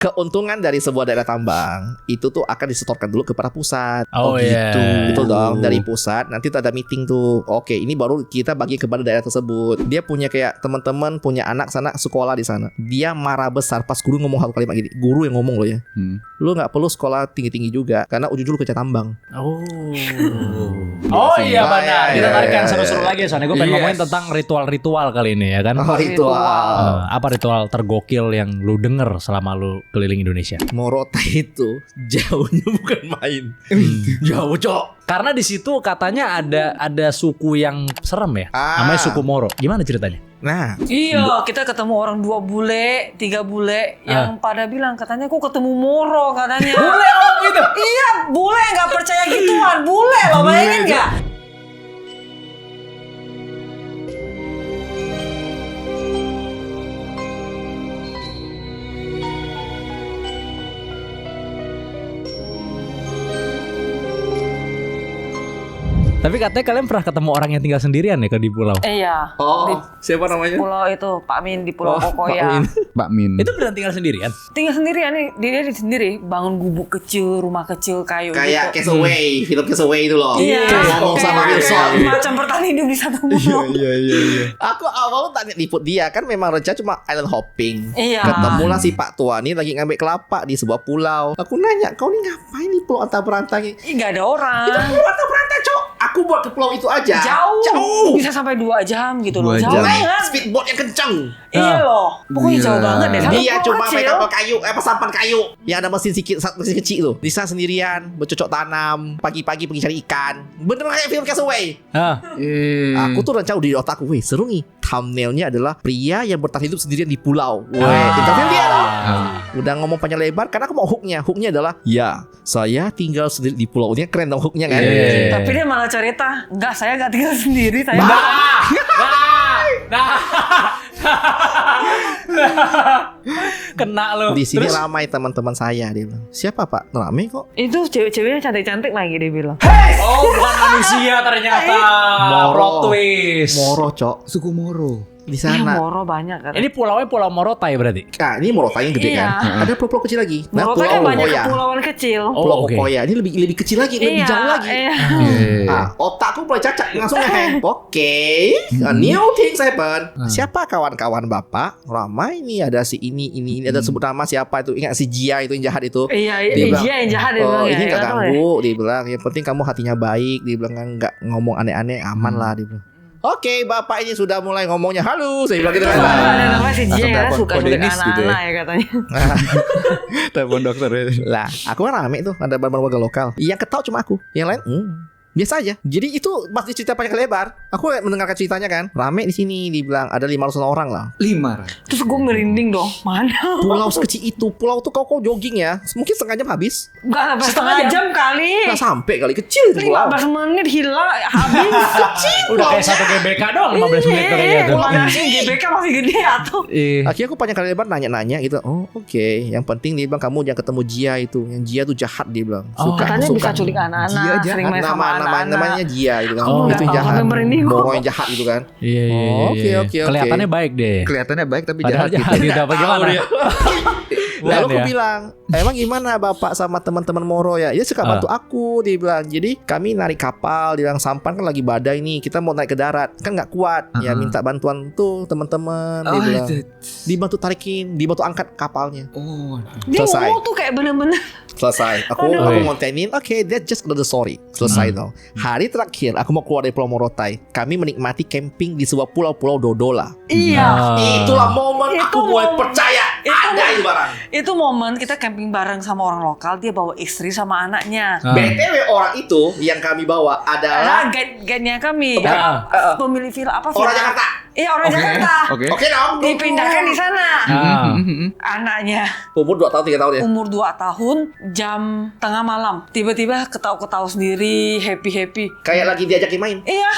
keuntungan dari sebuah daerah tambang itu tuh akan disetorkan dulu kepada pusat. Oh gitu. iya. Betul dong, dari pusat nanti tuh ada meeting tuh. Oke, ini baru kita bagi kepada daerah tersebut. Dia punya kayak teman-teman punya anak sana sekolah di sana. Dia marah besar pas guru ngomong satu kalimat gini. Guru yang ngomong loh ya. Lu nggak perlu sekolah tinggi-tinggi juga karena ujung-ujung lu kerja tambang. Oh iya benar. Kita tarik yang iya, seru-seru lagi soalnya gue pengen ngomongin tentang ritual-ritual kali ini ya kan. Ritual. Apa ritual tergokil yang lu denger selama lu keliling Indonesia? Morotai itu jauhnya bukan main. Jauh, Cok. Karena di situ katanya ada suku yang serem ya. Namanya suku Moro. Gimana ceritanya? Nah, Iya, kita ketemu orang 2 bule, 3 bule yang pada bilang katanya aku ketemu Moro katanya. Bule ngomong gitu. Iya, bule nggak percaya gituan, bule lo bayangin nggak? Tapi katanya kalian pernah ketemu orang yang tinggal sendirian ya di pulau. Iya. siapa namanya? Pulau itu Pak Min di Pulau Kokoya. Pak Min. Itu beneran tinggal sendirian? Tinggal sendirian nih, dia sendiri bangun gubuk kecil, rumah kecil kayu Kayak gitu. Castaway, film Castaway itu loh. Iya, Ngomong sama kayak Wilson. macam bertahan hidup di satu pulau. Iya. Aku awal tanya liput dia kan memang rencana cuma island hopping. Iya. Ketemulah si Pak Tua nih lagi ngambil kelapa di sebuah pulau. Aku nanya, kau nih ngapain di pulau antah berantah? Ih, nggak ada orang. Itu pulau antah berantah, Cok. Aku buat ke pulau itu aja. Jauh. Bisa sampai 2 jam gitu loh. 2 Jauh jam. banget. Speedboat yang kenceng. Iya loh. Pokoknya Iya. jauh banget deh. Sampai Dia pulau cuma kecil. main kapal kayu, sampan kayu. Yang ada mesin mesin kecil tuh. Di sana sendirian, bercocok tanam, pagi-pagi pergi cari ikan. Bener kayak film Castaway. Aku tuh rencana di otakku, weh seru nih. Thumbnailnya adalah pria yang bertahan hidup sendirian di pulau. Weh, interview dia loh. Udah ngomong panjang lebar karena aku mau hooknya. Hooknya adalah, ya saya tinggal sendiri di pulau. Ini keren dong hooknya kan. Tapi dia malah cerita, enggak, saya enggak tinggal sendiri, saya Kena lu. Di sini Terus? ramai teman-teman saya, dia bilang. Siapa Pak? Ramai kok. Itu cewek-ceweknya cantik-cantik lagi dia bilang. Oh bukan manusia ternyata. Moro. Plot twist. Moro, Cok. Suku Moro. Di Iya, sana. Moro banyak kan. Ini pulaunya Pulau Morotai berarti? Nah, ini Morotai yang gede Iya. kan. Ada pulau-pulau kecil lagi. Moro kan Pulau banyak Kokoya. kepulauan kecil. Pulau oke. Kokoya ini lebih kecil lagi, lebih jauh lagi. Iya. Otakku mulai cacat langsung ngeheng. Oke, a new things happen. Siapa kawan-kawan Bapak? Ramai ini ada si ini ada sebut nama siapa itu? Ingat si Jia itu yang jahat itu. Iya, Dia bilang, dia yang jahat dia bilang Oh, ya. ini nggak Nggak tahu ya. ganggu, dia bilang. Yang penting kamu hatinya baik, dia bilang kan nggak ngomong aneh-aneh, aman lah dia bilang. Oke, Bapak ini sudah mulai ngomongnya halus. Saya bilang gitu kan. Ada namanya si Jia Langsung ya, telepon suka Ko sulit Denis gitu anak-anak ya katanya. Telepon dokter. Lah, aku kan rame tuh, ada beberapa warga lokal. Yang ketawa cuma aku, yang lain biasa aja. Jadi itu pas dicerita panjang lebar, aku mendengarkan ceritanya kan. Rame di sini, dibilang ada 500 orang lah. 500. Terus gue merinding dong. Mana? Pulau sekecil itu, pulau tuh kau jogging ya, mungkin setengah jam habis. Enggak sampai setengah jam kali. Nggak sampai kali, kecil itu pulau. 15 menit hilang habis. Udah kayak 1 GBK doang 15 menit katanya tuh. Mana sih GBK masih gede atau? Akhirnya aku panjang kali lebar nanya-nanya gitu. Oh oke, yang penting dia bilang kamu jangan ketemu Jia itu. Yang Jia tuh jahat dia bilang. Katanya bisa culik Jia anak-anak, jahat. sering main sama anak-anak. namanya Jia gitu kan. Oh, itu yang nggak tahu, jahat. sampai merinding kok. Moro yang jahat gitu kan. Iya. Oke. Kelihatannya baik deh. Kelihatannya baik tapi Padahal jahat jahat gitu. gitu apa gimana? Lalu aku ya. bilang, emang gimana Bapak sama teman-teman Moro ya? Dia suka bantu aku, dia bilang. Jadi kami narik kapal, dia bilang sampan kan lagi badai nih, kita mau naik ke darat, kan nggak kuat. Ya minta bantuan tuh teman-teman, dia bilang. Dibantu tarikin, dibantu angkat kapalnya. Oh. Dia Selesai. ngomong tuh kayak bener-bener. Selesai. Aku ngontenin, oke, that's just another story. Selesai dong. Hari terakhir aku mau keluar dari Pulau Morotai. Kami menikmati camping di sebuah pulau-pulau Dodola. Iya. Itulah momen Itu aku mulai momen. percaya ada itu barang. Itu momen kita camping bareng sama orang lokal, dia bawa istri sama anaknya. BTW orang itu yang kami bawa adalah Guide-nya kami. Bukan. Pemilik villa apa orang villa? Jakarta. Iya, orang Jakarta. Oke. Oke dong. Dipindahkan di sana. Ah. Anaknya Umur 2 tahun 3 tahun ya. umur 2 tahun, jam tengah malam, tiba-tiba ketawa-ketawa sendiri, happy-happy. Kayak lagi diajakin main. Iya.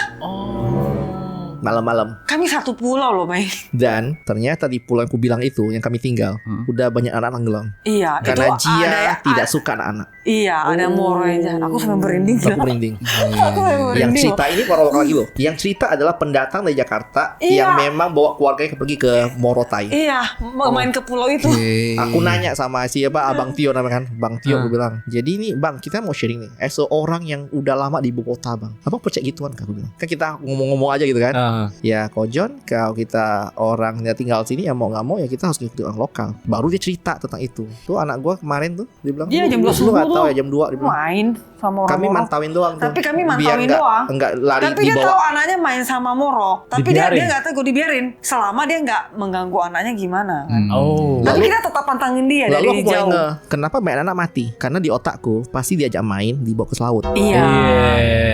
Malam-malam. Kami satu pulau loh, Mai. Dan ternyata di pulau yang aku bilang itu, yang kami tinggal, udah banyak anak tenggelam. Iya, Karena itu Jia tidak suka anak-anak. Iya, ada moro yang jahat. Aku sampai berinding. Aku merinding. Aku sampai Yang merinding. cerita ini orang lokal lagi loh. Yang cerita adalah pendatang dari Jakarta Iya. yang memang bawa keluarganya pergi ke Morotai. Iya, main ke pulau itu. Aku nanya sama siapa Abang Tio namanya kan. Bang Tio aku bilang, jadi ini Bang kita mau sharing nih. Seorang yang udah lama di ibu kota Bang. Abang percaya gituan kan? Aku bilang. Kan kita ngomong-ngomong aja gitu kan. Ya Kojon, kalau kita orang yang tinggal sini ya mau nggak mau ya kita harus ngikutin orang lokal. Baru dia cerita tentang itu. Tuh anak gua kemarin tuh dia bilang, Iya, jam 2 lu subuh nggak tahu tuh. ya jam 2 dia bilang. Main sama orang Kami Moro. mantauin doang tuh. Tapi kami Biar mantauin doang. Enggak lari Tapi di dia tahu bawah. anaknya main sama Moro. Tapi Dibiarin. dia nggak tahu dibiarin. Selama dia nggak mengganggu anaknya gimana kan. Oh. Tapi Lalu- kita tetap pantangin dia Lalu dari aku mulai jauh. kenapa banyak anak mati? Karena di otakku pasti diajak main dibawa ke laut. Iya.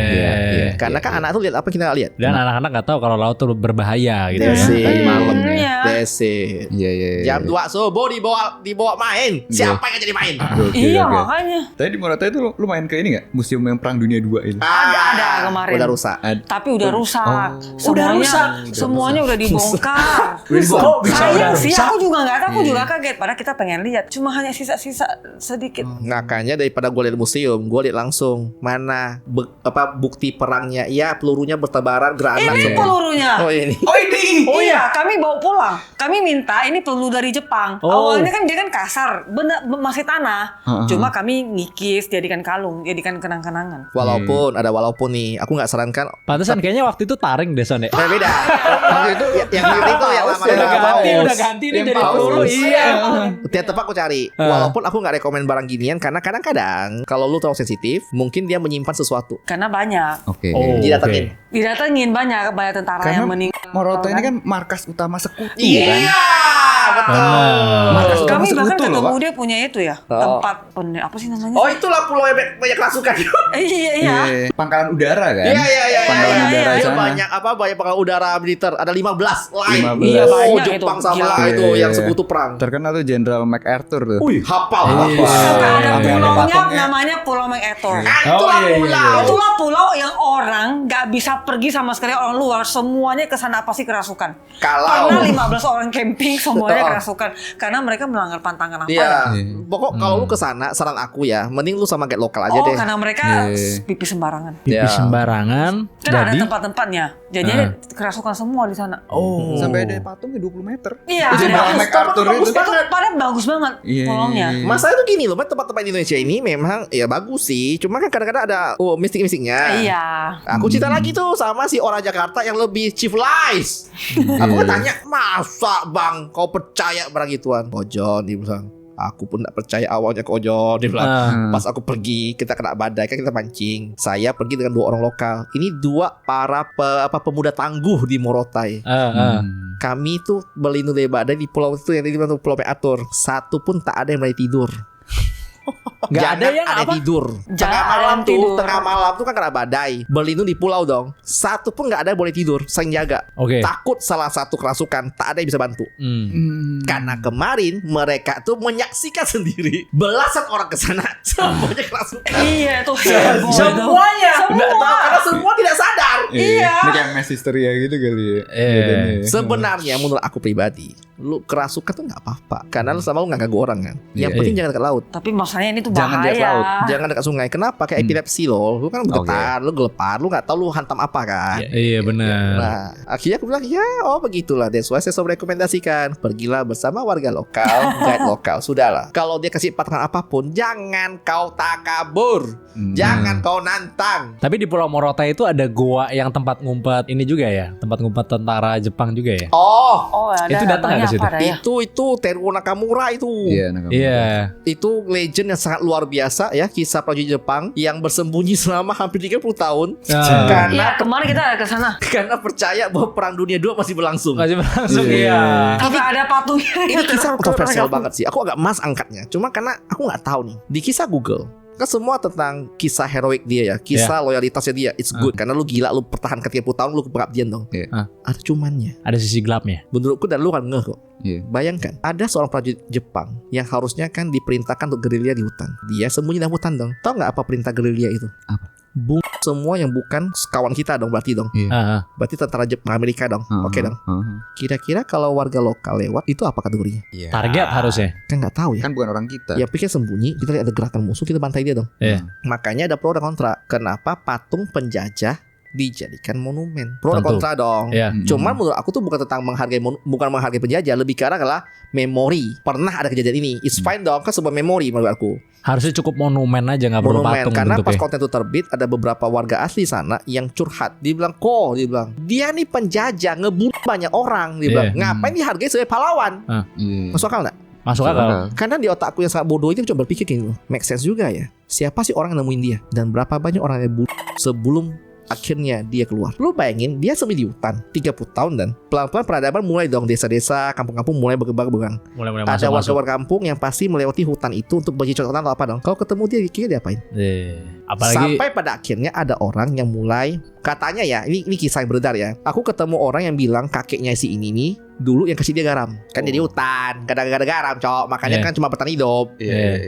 Iya. Karena kan anak tuh lihat apa kita nggak lihat. Dan anak-anak nggak tahu kalau laut tuh berbahaya gitu That's ya. it. Tadi malam ya. Iya. That's it. Iya. Jam 2 subuh dibawa main. Siapa yang jadi main? Iya makanya. Tadi di Morotai itu lu main ke ini nggak? Museum yang Perang Dunia 2 itu. Ada kemarin. Udah rusak. Tapi udah rusak. Oh. Semuanya, Udah rusak. semuanya udah dibongkar. Kok bisa udah Sayang sih, rusak? aku juga nggak tahu, aku juga kaget. Padahal kita pengen lihat, cuma hanya sisa-sisa sedikit. Makanya daripada gue lihat museum, gue lihat langsung mana bukti perangnya. Ya pelurunya bertebaran granat Ini semua. pelurunya. Oh ini. Oh iya, kami bawa pulang. Kami minta ini peluru dari Jepang. Oh. Awalnya kan dia kan kasar, bener masih tanah. Heeh. Cuma kami ngikis, jadikan kalung, jadikan kenang-kenangan. Walaupun nih, aku nggak sarankan. Pantesan kayaknya waktu itu taring deh Son ya. Beda. Waktu itu yang itu yang lama Udah ganti nih jadi peluru. Iya. Tiap tempat aku cari. Walaupun aku nggak rekomen barang ginian karena kadang-kadang kalau lu terlalu sensitif, mungkin dia menyimpan sesuatu. Karena banyak. Oke. Oh, Didatengin. oke. Didatengin banyak tentara Karena yang meninggal. Morotai ini kan markas utama sekutu kan. Iya, betul. Markas utama Kami bahkan sekutu loh, ketemu Pak. dia punya itu ya, Oh. tempat apa sih namanya? Oh itulah pulau yang banyak rasukan. Iya. Iya. Pangkalan udara kan? Iya. Pangkalan Iya, udara iya. Dia sana. banyak pangkalan udara militer. Ada 15 line. 15. Iya, banyak Jepang itu. sama Gila. itu Iya. yang sekutu perang. Terkenal tuh Jenderal MacArthur tuh. Wih, hafal. Sampai ada Iya. pulaunya Patungnya. namanya Pulau MacArthur. Itulah iya, iya, pulau. Itulah pulau yang orang nggak bisa pergi sama sekali, orang luar semuanya ke sana pasti kerasukan. Kalau Karena 15 orang camping semuanya Oh. kerasukan karena mereka melanggar pantangan apa? Iya, ya? pokok kalau lu kesana, saran aku ya, mending lu sama kayak lokal aja Oh, deh. karena mereka Iya. pipis sembarangan. Pipi Ya. sembarangan. Kan ada Jadi tempat-tempatnya. Jadi kerasukan semua di sana. oh. Sampai ada patungnya 20 meter. Iya, Jenderal ada. MacArthur Bagus itu. banget. Padahal bagus banget Iya, pulaunya. iya. Masalah itu gini loh, tempat-tempat di Indonesia ini memang ya bagus sih, cuma kan kadang-kadang ada mistik-mistiknya. Iya. Aku cerita lagi tuh sama si orang Jakarta yang lebih civilized. Aku tanya, masa bang kau percaya barang gituan? Kojon, dia bilang. Aku pun gak percaya awalnya Kojon, dia bilang. Pas aku pergi, kita kena badai, kan kita mancing. Saya pergi dengan 2 orang lokal. Ini 2 para pemuda tangguh di Morotai. Kami tuh berlindung dari badai di pulau itu yang di mana Pulau MacArthur. Satu pun tak ada yang berani tidur. Nggak ada Jangan yang apa? tidur. Jangan Tengah ada malam yang tuh, tidur. tengah malam tuh kan kena badai. Berlindung di pulau dong. Satu pun nggak ada yang boleh tidur. Saling jaga. Oke. Takut salah satu kerasukan, tak ada yang bisa bantu. Karena kemarin mereka tuh menyaksikan sendiri belasan orang ke sana semuanya kerasukan. Iya, itu heboh. Semuanya. Semua. Nggak tahu, karena semua tidak sadar. Iya. Ini kayak mass hysteria gitu kali ya. Bedanya ya. Sebenarnya menurut aku pribadi, lu kerasukan tuh nggak apa-apa. Karena lu sama lu nggak ganggu orang kan. Yang Iya. penting jangan dekat laut. Tapi masalahnya ini tuh Jangan bahaya. lihat laut. Jangan dekat sungai. Kenapa? Kayak epilepsi loh. Lu kan getar, lu gelepar, lu nggak tahu lu hantam apa kan. Iya benar. Nah, akhirnya aku bilang ya, begitulah. That's why saya selalu rekomendasikan pergilah bersama warga lokal, guide lokal. Sudahlah. Kalau dia kasih patokan apapun, jangan kau takabur, jangan kau nantang. Tapi di Pulau Morotai itu ada goa yang tempat ngumpet ini juga ya, tempat ngumpet tentara Jepang juga ya. Oh, ada. Itu datang nggak ke banyak situ? apa ada ya? Itu Teruo Nakamura itu. Iya, Nakamura. Iya. Itu legend yang sangat luar biasa ya, kisah prajurit Jepang yang bersembunyi selama hampir 30 tahun karena Iya, kemarin kita ada ke sana. karena percaya bahwa perang dunia 2 masih berlangsung. Masih berlangsung Iya. iya. Sampai ada patungnya. Ini kisah kontroversial banget sih. Aku agak mas angkatnya. Cuma karena aku nggak tahu nih. Di kisah Google kan semua tentang kisah heroik dia ya, kisah loyalitasnya dia. It's good karena lu gila, lu pertahankan 30 tahun, lu pengabdian dong. Iya. Ada cumannya. Ada sisi gelapnya. Menurutku dan lu kan ngeh kok. Iya. Bayangkan, ada seorang prajurit Jepang yang harusnya kan diperintahkan untuk gerilya di hutan. Dia sembunyi dalam hutan dong. Tahu nggak apa perintah gerilya itu? Apa? bunuh semua yang bukan kawan kita dong berarti dong. Berarti tentara Jepang Amerika dong. Oke dong. Kira-kira kalau warga lokal lewat itu apa kategorinya? Target harusnya. Kan nggak tahu ya. Kan bukan orang kita. Ya pikir sembunyi, kita lihat ada gerakan musuh, kita bantai dia dong. Makanya ada pro dan kontra. Kenapa patung penjajah dijadikan monumen? Pro dan kontra dong. Cuman menurut aku tuh bukan tentang bukan menghargai penjajah, lebih ke arah adalah memori. Pernah ada kejadian ini. It's fine dong, kan sebuah memori menurut aku. Harusnya cukup monumen aja, nggak perlu patung. Karena pas bentuknya. konten itu terbit, ada beberapa warga asli sana yang curhat. Dia bilang, dia nih penjajah, ngebunuh banyak orang. Dia bilang, ngapain dihargai sebagai pahlawan? Masuk akal nggak? Masuk akal. Karena di otakku yang sangat bodoh itu coba berpikir gini loh, make sense juga ya. Siapa sih orang yang nemuin dia? Dan berapa banyak orang yang bunuh sebelum akhirnya dia keluar. Lu bayangin dia semi di hutan 30 tahun dan pelan-pelan peradaban mulai dong, desa-desa, kampung-kampung mulai berkembang. Mulai Ada masuk. warga kampung yang pasti melewati hutan itu untuk bercocok tanam atau apa dong. Kalau ketemu dia kira dia apain? Apalagi Sampai pada akhirnya ada orang yang mulai, katanya ya, ini kisah yang beredar ya. Aku ketemu orang yang bilang kakeknya si ini nih dulu yang kasih dia garam. Kan dia di hutan, kadang-kadang ada garam, cok. Makanya kan cuma bertahan hidup.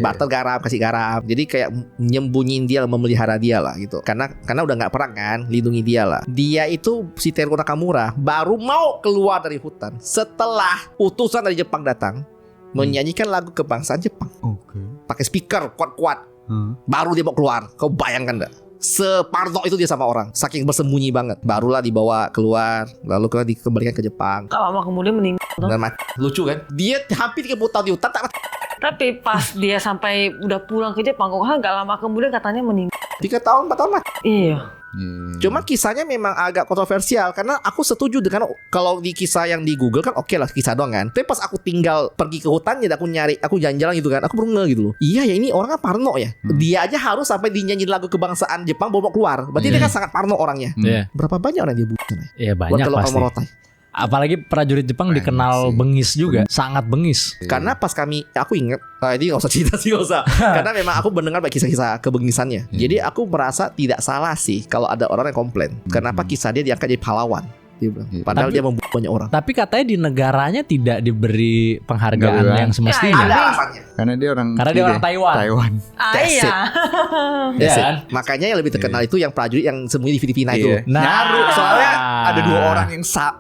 Barter garam, kasih garam. Jadi kayak nyembunyiin dia, memelihara dia lah gitu. Karena udah nggak perang kan, lindungi dia lah. Dia itu si Teruo Nakamura baru mau keluar dari hutan setelah utusan dari Jepang datang menyanyikan lagu kebangsaan Jepang. Pakai speaker kuat-kuat. Baru dia mau keluar. Kau bayangkan enggak? Separno itu dia sama orang, saking bersembunyi banget. Barulah dibawa keluar, lalu dikembalikan ke Jepang. Gak lama kemudian meninggal. Dan mati. Lucu kan? Dia hampir 30 tahun di hutan tak mati. Tapi pas dia sampai udah pulang ke Jepang, kok gak lama kemudian katanya meninggal. 3 tahun 4 tahun mati. Iya. Cuma kisahnya memang agak kontroversial karena aku setuju dengan kalau di kisah yang di Google kan oke lah kisah doang kan. Tapi pas aku tinggal pergi ke hutannya, aku nyari, aku jalan-jalan gitu kan, aku baru ngeh gitu loh. Iya ya, ini orang kan parno ya. Dia aja harus sampai dinyanyiin lagu kebangsaan Jepang bawa keluar. Berarti dia kan sangat parno orangnya. Berapa banyak orang dia bunuh? Iya banyak pasti. Apalagi prajurit Jepang dikenal bengis juga, sangat bengis. Karena pas aku inget, ini gak usah cerita sih, gak usah. Karena memang aku mendengar kisah-kisah kebengisannya. Jadi aku merasa tidak salah sih kalau ada orang yang komplain. Kenapa kisah dia diangkat jadi pahlawan? Dia bilang. Padahal dia membunuh banyak orang. Tapi katanya di negaranya tidak diberi penghargaan yang semestinya. Ada alasannya. Karena dia orang Taiwan. Iya. Iya kan? Makanya yang lebih terkenal itu yang prajurit yang sembunyi di Filipina itu. Nyaru. Soalnya ada 2 orang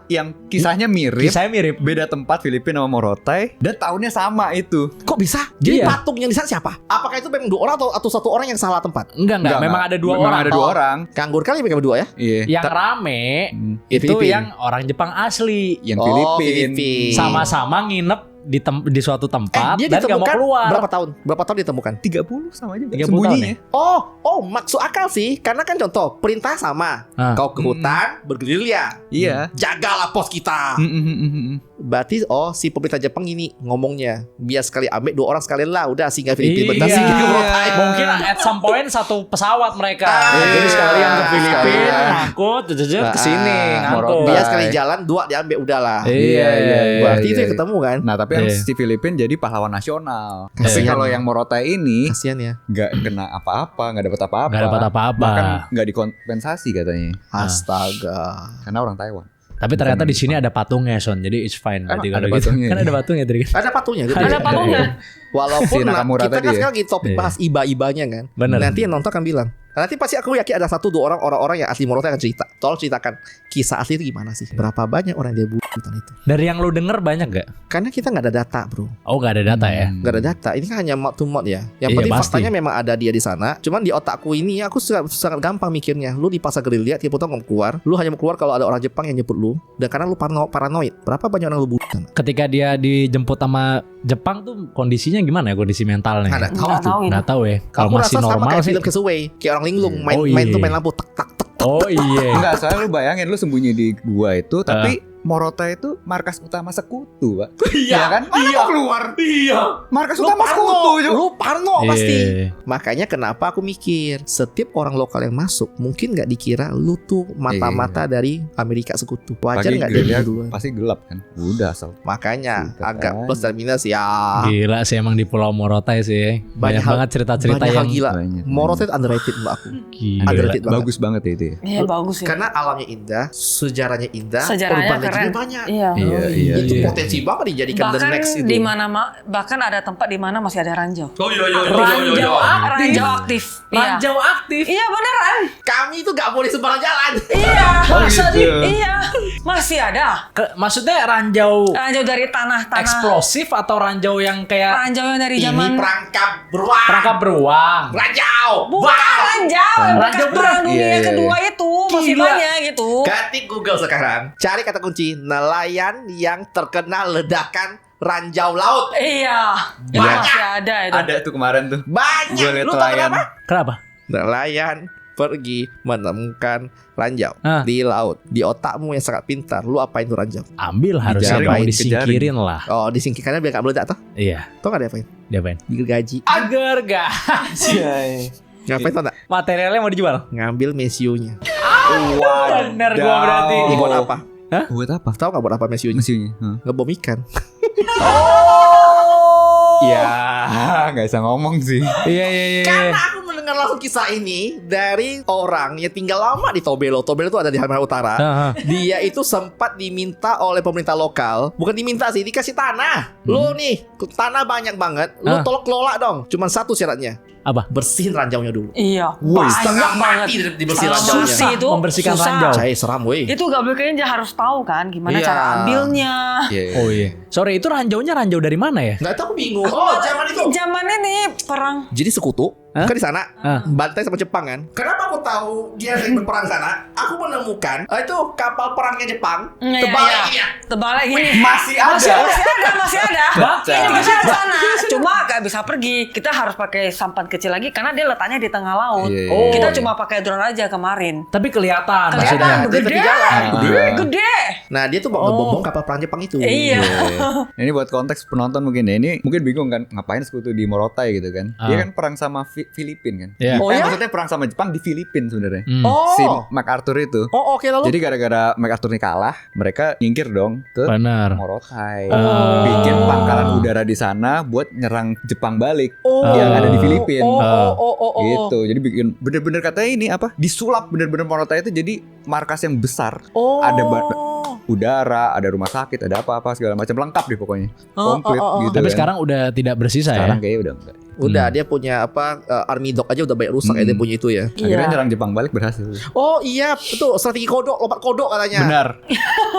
yang kisahnya mirip. Kisahnya mirip. Beda tempat, Filipina sama Morotai, dan tahunnya sama itu. Kok bisa? Jadi patung yang di sana siapa? Apakah itu memang 2 orang atau 1 orang yang salah tempat? Enggak. Memang ada 2 orang. Memang ada 2 orang. Nganggur kali mereka berdua ya? Yang rame itu Filipin. yang orang Jepang asli. Yang Filipin. Sama-sama nginep di suatu tempat dia dan gak mau ditemukan keluar. Berapa tahun ditemukan? 30 sama aja. 30 Sembunyinya. Oh, maksud akal sih. Karena kan contoh perintah sama. Kau ke hutan bergerilya. Iya. Jagalah pos kita. Berarti si pemerintah Jepang ini ngomongnya biar sekali ambil 2 orang sekalian lah. Udah singgah Filipina, bentar singgah ke Morotai. Mungkin at some point satu pesawat mereka. Jadi sekalian ke Filipina, ngangkut, ke sini, ngangkut. Biar sekali jalan 2 diambil udahlah. Iya. Berarti itu yang ketemu kan? Nah, tapi yang si Filipin jadi pahlawan nasional. Tapi kalau yang Morotai ini kasihan ya. nggak kena apa-apa, nggak dapat apa-apa. Nggak dapat apa-apa. Bahkan nggak dikompensasi katanya. Astaga. Karena orang Taiwan. Tapi ternyata di sini ada patungnya, Son. Jadi it's fine. Ada Gitu. patungnya. Kan ada patungnya tadi. Ada patungnya. Ada patungnya. Walaupun Si Nakamura kita tadi kan ya? sekarang lagi topik bahas iba-ibanya kan. Bener. Nanti yang nonton akan bilang. Nanti pasti aku yakin ada 1-2 orang yang asli Morotai akan cerita. Tolong ceritakan kisah asli itu gimana sih? Berapa banyak orang yang dia bunuh di hutan itu? Dari yang lu denger banyak gak? Karena kita nggak ada data, bro. Oh, gak ada data ya? Nggak ada data. Ini kan hanya mouth to mouth ya. Yang Iya, penting pasti. faktanya memang ada dia di sana. Cuman di otakku ini aku sangat gampang mikirnya. Lu di pasar gerilya tiap tahun mau keluar. Lu hanya mau keluar kalau ada orang Jepang yang nyebut lu. Dan karena lu paranoid. Berapa banyak orang lu bunuh di sana? Ketika dia dijemput sama Jepang tuh kondisinya gimana ya? Kondisi mentalnya? Nggak tahu Nggak tuh. tahu itu. Nggak tahu ya. Kalau Aku masih rasa sama normal kayak sih. film Castaway. Kayak orang linglung Oh, main iya. lampu tak tak tak. Oh iya. Enggak, soalnya lu bayangin lu sembunyi di gua itu, tapi Morotai itu markas utama sekutu, Pak. Iya kan? Mana mau keluar? Iya. Markas utama sekutu. Lu parno pasti. Iya. Makanya kenapa aku mikir setiap orang lokal yang masuk mungkin nggak dikira lu tuh mata-mata dari Amerika sekutu. Wajar Pagi nggak dia gerilya duluan? pasti gelap kan? Udah asal. Makanya Gitu agak kan. plus dan minus ya. Gila sih emang di Pulau Morotai sih. Banyak hal- banget cerita-cerita Banyak hal yang gila. Banyak. Morotai itu underrated mbak aku. gila. Underrated banget. Bagus banget ya itu ya. Iya bagus ya. Karena alamnya indah, sejarahnya indah, Sejarahnya urban keren. legendnya banyak. Iya. Itu Iya. potensi banget dijadikan the Bahkan next itu. di mana bahkan ada tempat di mana masih ada ranjau. Oh iya. Ranjau aktif. Ranjau aktif. Iya beneran. Kami itu gak boleh sembarang jalan. Iya. Masa gitu. Iya. Masih ada. Maksudnya ranjau Ranjau dari tanah. eksplosif atau ranjau yang kayak Ranjau yang dari Ini zaman. perangkap beruang. perangkap beruang? Ranjau. Bukan ranjau. Ranjau Bekas perang dunia Iya. kedua itu masih Gila. banyak gitu. Ketik Google sekarang. Cari kata kunci nelayan yang terkena ledakan ranjau laut. Iya. Itu Banyak. masih ada itu. Ada tuh kemarin tuh. Banyak. Gue liat Lu tau nelayan. kenapa? Kenapa? Nelayan pergi menemukan ranjau Ah. di laut. Di otakmu yang sangat pintar, lu apain tuh ranjau? Ambil harusnya Dijaring, mau disingkirin lah. Oh, disingkirkannya biar gak meledak toh? Iya, Tau gak diapain? diapain? Digergaji. Agar gak Ngapain tau gak? materialnya mau dijual. Ngambil mesiunya. Bener gua berarti. Ini buat apa? Buat apa? Tahu gak buat apa mesiunya? Mesinnya. Ngebom ikan. Iya, nggak bisa ngomong sih. Iya. Karena aku mendengar langsung kisah ini dari orang yang tinggal lama di Tobelo. Tobelo itu ada di Halmahera Utara. Dia itu sempat diminta oleh pemerintah lokal. Bukan diminta sih, dikasih tanah. Lu nih, tanah banyak banget. Lu tolong kelola dong. Cuman satu syaratnya. Apa? Bersihin ranjaunya dulu. Iya. Setengah banyak mati banget. dibersihin Kalau ranjaunya. bersih itu Membersihkan susah. ranjau. Cai seram weh. Itu gak boleh kayaknya harus tahu kan gimana Iya. cara ambilnya. Oh iya. Sorry, itu ranjaunya ranjau dari mana ya? Nggak tahu, bingung. Oh, zaman itu. Zaman ini perang. Jadi sekutu Hah? kan di sana Hah? bantai sama Jepang kan. Kenapa aku tahu dia sering berperang di sana? Aku menemukan itu kapal perangnya Jepang tebalnya gini ya. Tebalnya gini. Masih ada. Masih ada. Baca. Ini bisa ke sana. Cuma gak bisa pergi. Kita harus pakai sampan kecil lagi karena dia letaknya di tengah laut. Iya, iya, iya. Kita cuma pakai drone aja kemarin. Tapi kelihatan maksudnya. Kelihatan Dia gede. tepi jalan. Gede. Nah, dia tuh mau ngebom kapal perang Jepang itu. Iya. Ini buat konteks penonton mungkin ya. Ini mungkin bingung kan ngapain sekutu di Morotai gitu kan. Dia kan perang sama Filipina kan. Iya. Oh, ya? Maksudnya perang sama Jepang di Filipina sebenarnya. Oh. Si MacArthur itu. Oh, oke lalu. Jadi gara-gara MacArthur ini kalah, mereka nyingkir dong ke Benar. Morotai. Oh. Bikin pangkalan udara di sana buat nyerang Jepang balik Oh. yang ada di Filipina. Oh. Gitu. Jadi bikin bener-bener katanya ini apa? Disulap bener-bener Morotai itu jadi markas yang besar. Oh. Ada udara, ada rumah sakit, ada apa-apa segala macam lengkap deh pokoknya. Komplit gitu. Tapi kan. sekarang udah tidak bersisa Sekarang ya. kayaknya udah enggak. Udah dia punya apa army dog aja udah banyak rusak ya dia punya itu ya. Akhirnya Iya. nyerang Jepang balik berhasil. Oh iya, betul strategi kodok, lompat kodok katanya. Benar.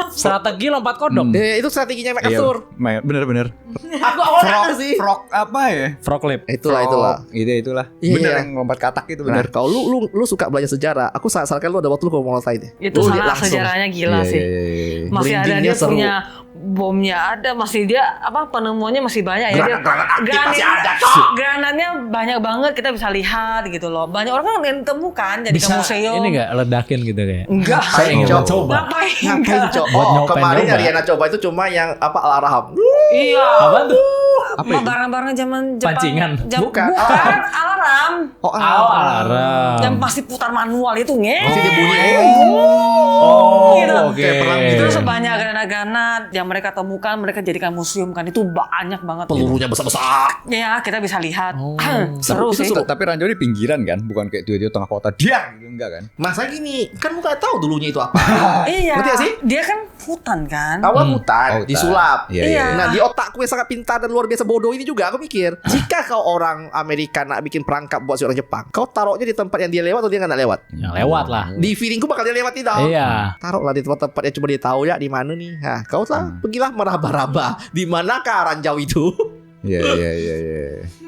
Strategi lompat kodok. Itu strateginya MacArthur. Bener-bener. Aku awalnya nggak ngerti sih. Frog apa ya? Frog lip. Itulah. Itulah. Iya, Bener iya. yang lompat katak itu Nah, bener. kalau lu suka belajar sejarah, aku sarankan lu ada waktu lu ke Morotai deh. Itu Lu lihat salah langsung. sejarahnya gila Iya, sih. iya, iya. Masih ada Merindingnya dia seru. punya bomnya ada, masih dia apa penemuannya masih banyak ya. Dia Granat aktif masih ada, Cok. granatnya banyak banget kita bisa lihat gitu loh. Banyak orang kan yang temukan jadi ke Bisa museum. ini enggak ledakin gitu kayak. Enggak. Saya ingin Coba. mencoba. Ngapain? Ngapain, Cok? Buat Oh, nyobain kemarin nyoba. Ariana coba itu cuma yang apa Al-Arham. Iya. Apa tuh? Apa itu? Barang-barang zaman Jepang. Pancingan. Bukan. alarm. Oh, Alarm. Yang pasti putar manual itu Masih dia bunyi. Oh, gitu. oke. Kayak perang gitu. Terus sebanyak granat-granat yang mereka temukan, mereka jadikan museum kan itu banyak banget. Pelurunya besar-besar. Ya kita bisa lihat. Oh. Seru Itu sih. seru. Tapi Ranjau di pinggiran kan, bukan kayak tiba-tiba tengah kota. Dia gitu enggak kan? Masa gini, kan lu gak tahu dulunya itu apa. Iya. Ngerti gak sih? Dia kan hutan kan. Awal Hmm. hutan, Oh, hutan. disulap. Iya, Iya. Nah di otakku yang sangat pintar dan luar biasa bodoh ini juga aku mikir, jika kau orang Amerika nak bikin perangkap buat si orang Jepang, kau taruhnya di tempat yang dia lewat atau dia nggak lewat? Yang lewat lah. Di feelingku bakal dia lewat tidak? Iya. Taruhlah di tempat-tempat yang cuma dia tahu ya di mana nih. Nah, kau lah pergilah meraba-raba di manakah ranjau itu. Iya.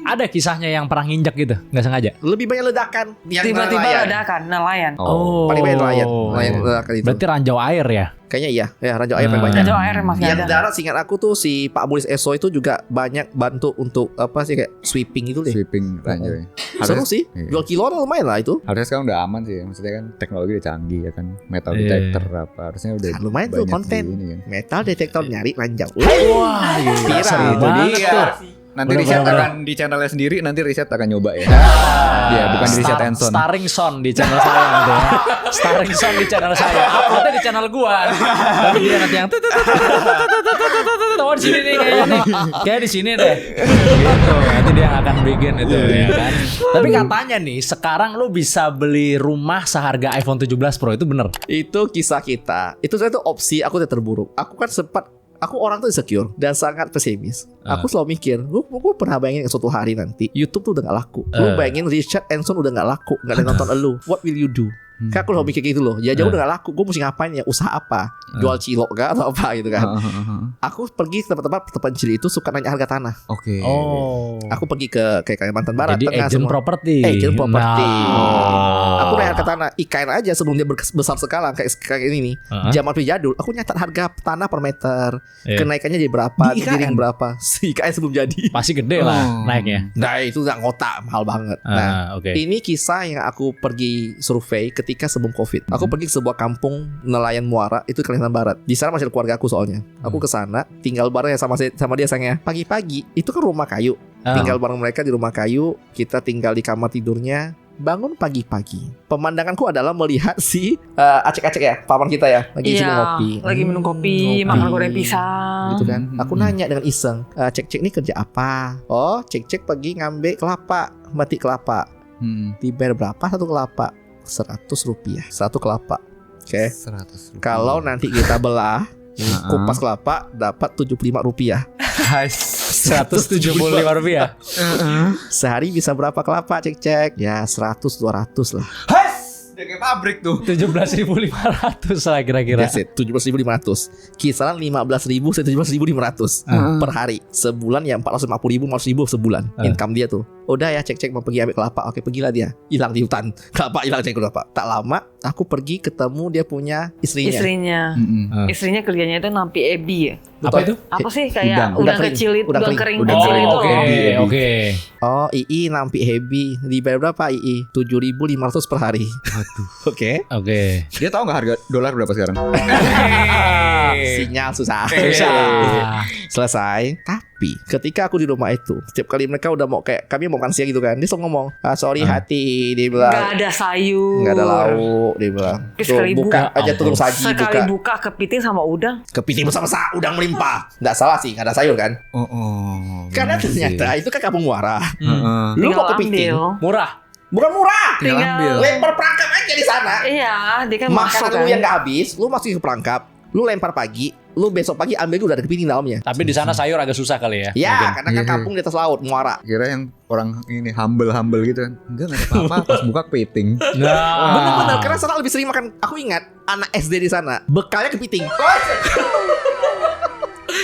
Ada kisahnya yang perang injak gitu, nggak sengaja. Lebih banyak ledakan yang Tiba-tiba nelayan. ledakan nelayan. Oh. Paling banyak nelayan ledakan itu. Berarti ranjau air ya? Kayaknya iya, ya ranjau air paling Ah. banyak. Ranjau air masih Yang ada. darat seingat aku tuh si Pak Mulis Eso itu juga banyak bantu untuk apa sih kayak sweeping itu deh. Sweeping Ranjau. Ya. Seru sih. Iya. Jual kiloan lumayan lah itu. Harusnya sekarang udah aman sih, maksudnya kan teknologi udah canggih ya kan, metal Iya. detector apa, harusnya udah Kan lumayan tuh banyak konten. di ini kan. Metal detektor nyari ranjau. Wah, Viral. seru Itu banget dia. tuh. Nanti Bener, riset bener, akan di channelnya sendiri, nanti riset akan nyoba ya. Iya, bukan di riset Enson. Starring Son di channel saya nanti ya. Starring Son di channel saya. Uploadnya di channel gua. Tapi dia nanti yang oh di sini nih kayaknya nih. Kayak di sini deh. Gitu. Nanti dia yang akan bikin itu ya kan. Tapi katanya nih sekarang lu bisa beli rumah seharga iPhone 17 Pro itu bener. Itu kisah kita. Itu saya tuh opsi aku yang terburuk. Aku kan sempat aku orang tuh insecure dan sangat pesimis. Aku selalu mikir, gue pernah bayangin suatu hari nanti YouTube tuh udah gak laku. Lu bayangin Richard Branson udah gak laku, gak ada yang nonton elu. What will you do? Kan aku selalu mikir gitu loh. Ya jauh udah gak laku, gue mesti ngapain ya? Usaha apa? Jual cilok gak atau apa gitu kan? Aku pergi ke tempat-tempat terpencil itu suka nanya harga tanah. Oke. Oh. Aku pergi ke kayak Kalimantan Barat, Jadi Tengah agent semua. properti. Agent properti. Nah. Aku nanya harga tanah. IKN aja sebelum dia besar skala kayak ini nih. Zaman jadul, aku nyatat harga tanah per meter. Kenaikannya jadi berapa? Di IKN? Giring berapa? Si IKN sebelum jadi. Pasti gede lah naiknya. Nah itu gak ngotak, mahal banget. Nah Oke. ini kisah yang aku pergi survei ketika sebelum COVID. Aku pergi ke sebuah kampung nelayan Muara, itu Kalimantan Barat. Di sana masih ada keluarga aku soalnya. Aku ke sana tinggal bareng ya sama dia sayangnya. Pagi-pagi itu kan rumah kayu. Tinggal bareng mereka di rumah kayu. Kita tinggal di kamar tidurnya. Bangun pagi-pagi. Pemandanganku adalah melihat si acek-acek ya, paman kita ya, lagi minum kopi. Lagi minum kopi, makan goreng pisang. Gitu kan. Aku nanya dengan iseng, cek-cek ini kerja apa? Oh, cek-cek pergi ngambil kelapa, batik kelapa. Dibayar berapa satu kelapa? 100 rupiah satu kelapa. Oke. 100 rupiah. Kalau nanti kita belah kupas kelapa dapat 75 rupiah. 175 rupiah. Sehari bisa berapa kelapa cek-cek? Ya 100-200 lah. Dia kayak pabrik tuh. 17.500 lah kira-kira. That's it, 17.500. Kisaran 15.000 sampai 17.500 per hari. Sebulan ya 450.000, 500.000 sebulan. Income dia tuh. Udah ya cek-cek mau pergi ambil kelapa. Oke, pergilah dia. Hilang di hutan. Kelapa hilang, cek kelapa. Tak lama aku pergi ketemu dia punya istrinya. Istrinya kerjanya itu nampi ebi ya. Apa itu? Apa sih kayak udang udang kering. kecil itu, Udang udang kering. kering Udang kecil kering. itu. Oke, oke. Oh, II nampi heavy. Dibayar berapa II? 7.500 per hari. Oke. Oke. Dia tahu nggak harga dolar berapa sekarang? Sinyal susah. Susah. Selesai. Tapi ketika aku di rumah itu, setiap kali mereka udah mau kayak kami mau makan siang gitu kan, dia selalu ngomong, sorry hati, dia bilang. Gak ada sayur. Nggak ada lauk, dia bilang. Terus Tuh, sekali buka buka. aja turun saji, Sekali buka. buka kepiting sama udang. Kepiting bersama udang melimpah. Nggak salah sih, nggak ada sayur kan? Karena benar sih. ternyata itu kan kampung Muara. Lu Tinggal mau kepiting? ambil. Murah. Bukan murah. Tinggal ambil. Lempar perangkap aja di sana. Iya, dia kan masak Makanan kan. lu yang nggak habis, lu masukin ke perangkap, lu lempar pagi, lu besok pagi ambil udah ada kepiting dalamnya. Tapi di sana sayur agak susah kali ya. Ya, mungkin. karena kan Iya. kampung di atas laut, Muara. Kira yang orang ini humble gitu kan. Enggak ada apa-apa. Pas buka kepiting. Nah, Bener-bener, karena sana lebih sering makan. Aku ingat anak SD di sana, bekalnya kepiting.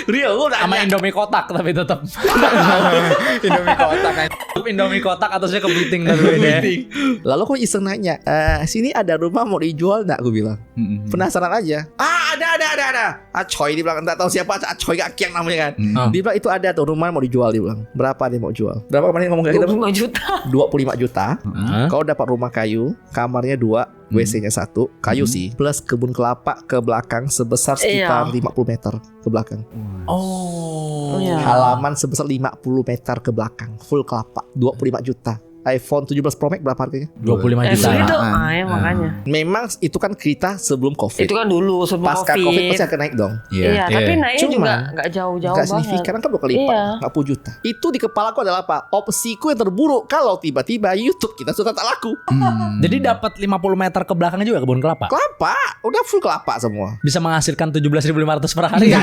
Real, lu udah sama Indomie kotak tapi tetap. Indomie kotak kan. Indomie kotak atasnya kepiting dan beda. Lalu aku iseng nanya, sini ada rumah mau dijual nggak? Aku bilang. Penasaran aja. Ada. Acoy dia bilang, enggak tahu siapa Acoy Gakiang namanya kan. Dia bilang itu ada tuh rumah mau dijual, dia bilang. Berapa dia mau jual? Berapa kemarin ngomong kayak kita? 25 juta. 25 juta. Kau dapat rumah kayu, kamarnya 2, WC-nya 1, kayu sih, plus kebun kelapa ke belakang sebesar sekitar 50 meter ke belakang. Oh. Iya. Halaman sebesar 50 meter ke belakang, full kelapa, 25 juta. iPhone 17 Pro Max berapa harganya? 25 juta. Itu, Ah, makanya. Memang itu kan kita sebelum COVID. Itu kan dulu sebelum Pasca COVID pasti akan naik dong. Iya, tapi naiknya Cuman, juga nggak jauh-jauh Gak banget. signifikan kan 2 kali lipat, Iya. 40 juta. Itu di kepalaku adalah apa? Opsiku yang terburuk kalau tiba-tiba YouTube kita sudah tak laku. Jadi dapat 50 meter ke belakangnya juga kebun kelapa. Kelapa, udah full kelapa semua. Bisa menghasilkan 17.500 per hari.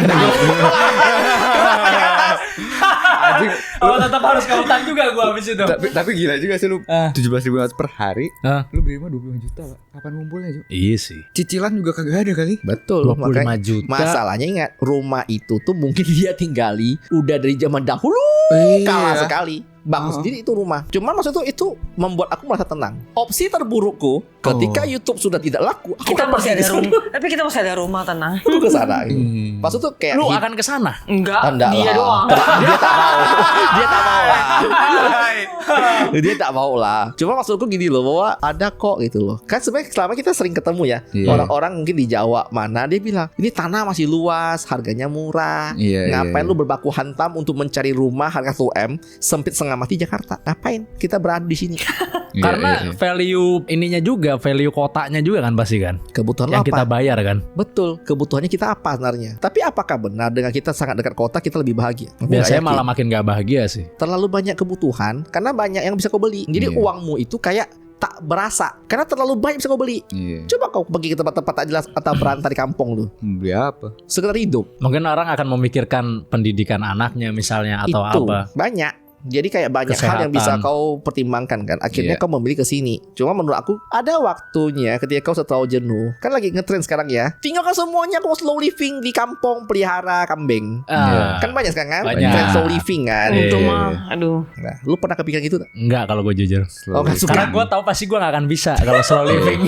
Oh, tetap harus ke hutan juga gua habis itu. Tapi gila juga sih lu. 17.500 per hari. Lu beli mah 25 juta, Pak. Kapan ngumpulnya, Ju? Iya sih. Cicilan juga kagak ada kali. Betul, 25 makanya juta. masalahnya ingat, rumah itu tuh mungkin dia tinggali udah dari zaman dahulu, kalah sekali. Bagus sendiri itu rumah. Cuman maksud itu membuat aku merasa tenang. Opsi terburukku ketika YouTube sudah tidak laku, aku Kita akan masih pergi ada ke rumah. sana. Tapi kita masih ada rumah, tenang. Aku ke sana. Pas itu kayak Lu akan ke sana. Enggak, Enggak dia lah. doang. Dia tak mau. Dia tak mau lah. Dia tak mau lah. Cuma maksudku gini loh, bahwa ada kok gitu loh. Kan sebenarnya selama kita sering ketemu ya, Iya. orang-orang mungkin di Jawa mana dia bilang, ini tanah masih luas, harganya murah. Iya, Ngapain iya. lu berbaku hantam untuk mencari rumah harga 1 M sempit setengah mati Jakarta? Ngapain? Kita berada di sini. Iya, Karena iya. value ininya juga, value kotanya juga kan pasti kan. Kebutuhan Yang apa? kita bayar kan. Betul, kebutuhannya kita apa sebenarnya? Tapi apakah benar dengan kita sangat dekat kota kita lebih bahagia? Aku nggak Biasanya yakin. malah makin gak bahagia sih. Terlalu banyak kebutuhan karena banyak yang bisa kau beli. Jadi Iya. uangmu itu kayak tak berasa karena terlalu banyak bisa kau beli. Iya. Coba kau pergi ke tempat-tempat tak jelas atau berantah di kampung tuh, Beli apa? sekedar hidup Mungkin orang akan memikirkan pendidikan anaknya misalnya atau itu apa. banyak. Jadi kayak banyak hal yang bisa Kesehatan. kau pertimbangkan kan. Akhirnya Iya. kau memilih ke sini. Cuma menurut aku ada waktunya ketika kau sudah terlalu jenuh. Kan lagi ngetren sekarang ya. Tinggalkan semuanya kau slow living di kampung pelihara kambing. Ah, Kan banyak sekarang kan? Banyak. Tren slow living kan. Iya. Itu mah, aduh. Nah, lu pernah kepikiran gitu tak? enggak kalau gue jujur. Oh, nggak suka. Karena gue tahu pasti gue gak akan bisa kalau slow living.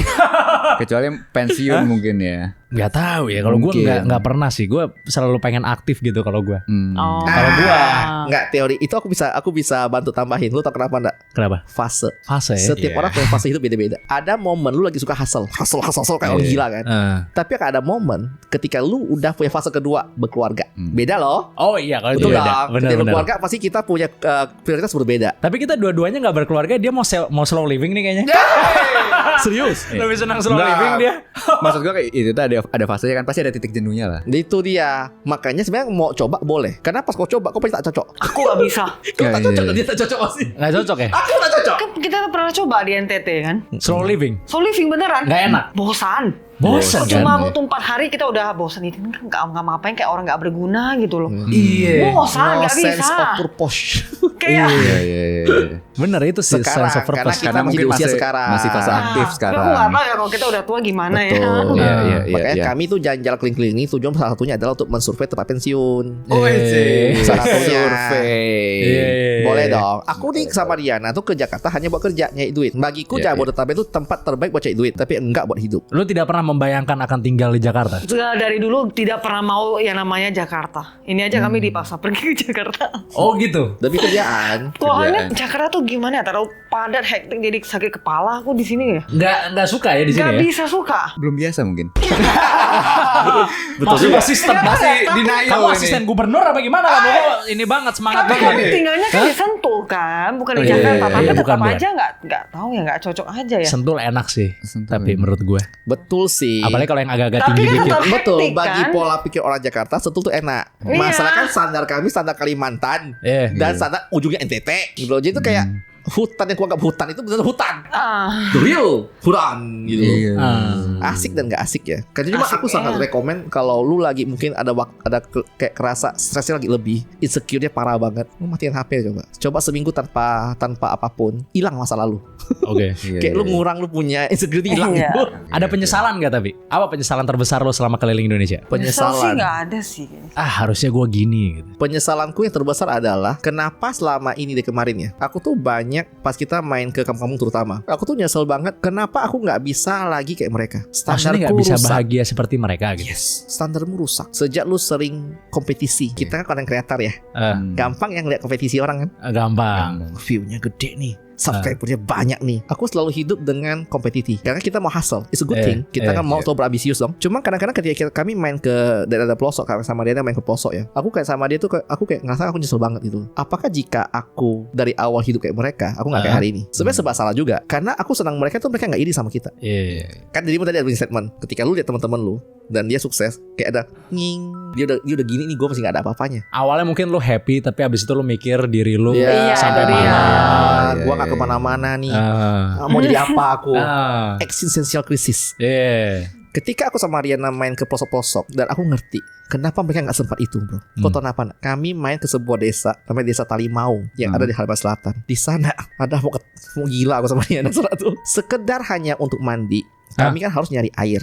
Kecuali pensiun mungkin ya. Gak tahu ya. Kalau gue Mungkin. nggak pernah sih. Gue selalu pengen aktif gitu kalau gue. Oh. Kalau gua Nggak, teori itu aku bisa bantu tambahin. Lu tau kenapa enggak? Kenapa? Fase. Fase ya. Setiap Iya. orang punya fase hidup beda-beda. Ada momen lu lagi suka hustle kayak orang Iya. gila kan. Tapi akan ada momen ketika lu udah punya fase kedua berkeluarga. Beda loh. Oh iya kalau itu Betul beda. dong. Ketika Benar-benar. berkeluarga pasti kita punya prioritas berbeda. Tapi kita dua-duanya nggak berkeluarga. Dia mau slow living nih kayaknya. Serius? Lebih senang slow Enggak. living dia. Maksud gua kayak itu tuh ada fasenya kan, pasti ada titik jenuhnya lah. Itu dia. Makanya sebenarnya mau coba boleh. Karena pas kau coba kau pasti tak cocok. Aku gak bisa. Kau tak Iya, cocok, iya. dia tak cocok pasti. Nggak cocok ya? Aku tak cocok. Kan kita pernah coba di NTT kan. Slow living. So living beneran. Nggak enak. Bosan. Bosan kan? Cuma waktu 4 hari kita udah bosan itu kan nggak ngapain kayak orang nggak berguna gitu loh. Iya. Bosan No nggak sense bisa. of purpose. Kayak Iya. Bener itu sih Sekarang, sense of karena purpose. kita Karena masih mungkin di usia masih sekarang. masih fase aktif Tapi sekarang. aku nggak tahu ya kalau kita udah tua gimana Betul. ya. Iya. Makanya kami tuh jalan-jalan keliling-keliling ini tujuan salah satunya adalah untuk mensurvei tempat pensiun. Oh, Eh. Salah satunya. survei. Iya. Boleh dong. Aku nih sama Diana tuh ke Jakarta hanya buat kerja, nyari duit. Bagiku Iya, Jabodetabek itu tempat terbaik buat cari duit, tapi enggak buat hidup. Lu tidak pernah membayangkan akan tinggal di Jakarta? Sudah dari dulu tidak pernah mau yang namanya Jakarta. Ini aja kami dipaksa pergi ke Jakarta. Oh gitu. Demi kerjaan. Soalnya Jakarta tuh gimana ya? Terlalu padat, hektik, jadi sakit kepala aku di sini ya. Nggak suka ya di sini Gak ya? bisa suka. Belum biasa mungkin. Masih asisten. Masih tapi- denial Kamu ini. asisten gubernur apa gimana? Kamu kok ini banget semangat Tapi banget. kami tinggalnya kan di Sentul kan, bukan di Oh, iya, Jakarta. iya, Tapi iya, tetap bukan, aja nggak tahu ya, nggak cocok aja ya. Sentul enak sih. Sentul Tapi enak. menurut gue. Betul sih. Apalagi kalau yang agak-agak Tapi tinggi kan dikit. tetap Betul, hektik, bagi kan? pola pikir orang Jakarta Sentul tuh enak. Iya. Masalah kan standar kami standar Kalimantan dan standar ujungnya NTT gitu loh. Jadi itu kayak hutan yang kuanggap hutan itu benar hutan. Ah, The real hutan gitu loh. Iya. Asik dan gak asik ya. Karena cuma Asik, aku sangat ya. rekomen kalau lu lagi mungkin kayak kerasa stresnya lagi lebih, insecure-nya parah banget. Lu matiin HP coba seminggu tanpa apapun, hilang masa lalu. Oke. Iya, Kayak lu iya. ngurang lu punya insecurity hilang Iya. gitu. Ada penyesalan nggak tapi? Apa penyesalan terbesar lo selama keliling Indonesia? sih Penyesalan. nggak ada sih. kayaknya. Harusnya gue gini gitu. Penyesalanku yang terbesar adalah kenapa selama ini dari kemarin ya, aku tuh banyak pas kita main ke kampung-kampung terutama, aku tuh nyesel banget kenapa aku nggak bisa lagi kayak mereka. Maksudnya Standarku nggak bisa rusak. bahagia seperti mereka gitu. Yes, standarmu rusak. Sejak lu sering kompetisi, kita kan konten kreator ya, gampang yang lihat kompetisi orang kan. Gampang. View-nya gede nih, subscribernya banyak nih. Aku selalu hidup dengan kompetisi karena kita mau hustle. It's a good thing. Kita kan mau selalu berambisius dong. Cuma kadang-kadang ketika kami main ke daerah pelosok, karena sama dia main ke pelosok ya, aku kayak sama dia tuh aku kayak ngerasa aku nyesel banget gitu. Apakah jika aku dari awal hidup kayak mereka, aku nggak kayak hari ini? Sebenarnya serba salah juga. Karena aku senang mereka tuh mereka nggak iri sama kita. Iya. Kan dirimu tadi ada statement. Ketika lu lihat teman-teman lu dan dia sukses, kayak ada nging, dia udah gini nih, gue masih nggak ada apa-apanya. Awalnya mungkin lo happy tapi abis itu lo mikir diri lo Iya, sampai itu mana. dia. Gue nggak kemana-mana nih. Ah. Mau jadi apa aku? Ah. Existential crisis. Iya. Ketika aku sama Riana main ke pelosok-pelosok dan aku ngerti kenapa mereka nggak sempat itu, bro. Kau tahu kenapa? Kami main ke sebuah desa namanya Desa Talimau yang ada di Harapan Selatan. Di sana ada mau gila aku sama Riana saat itu. Sekedar hanya untuk mandi. Kami kan harus nyari air.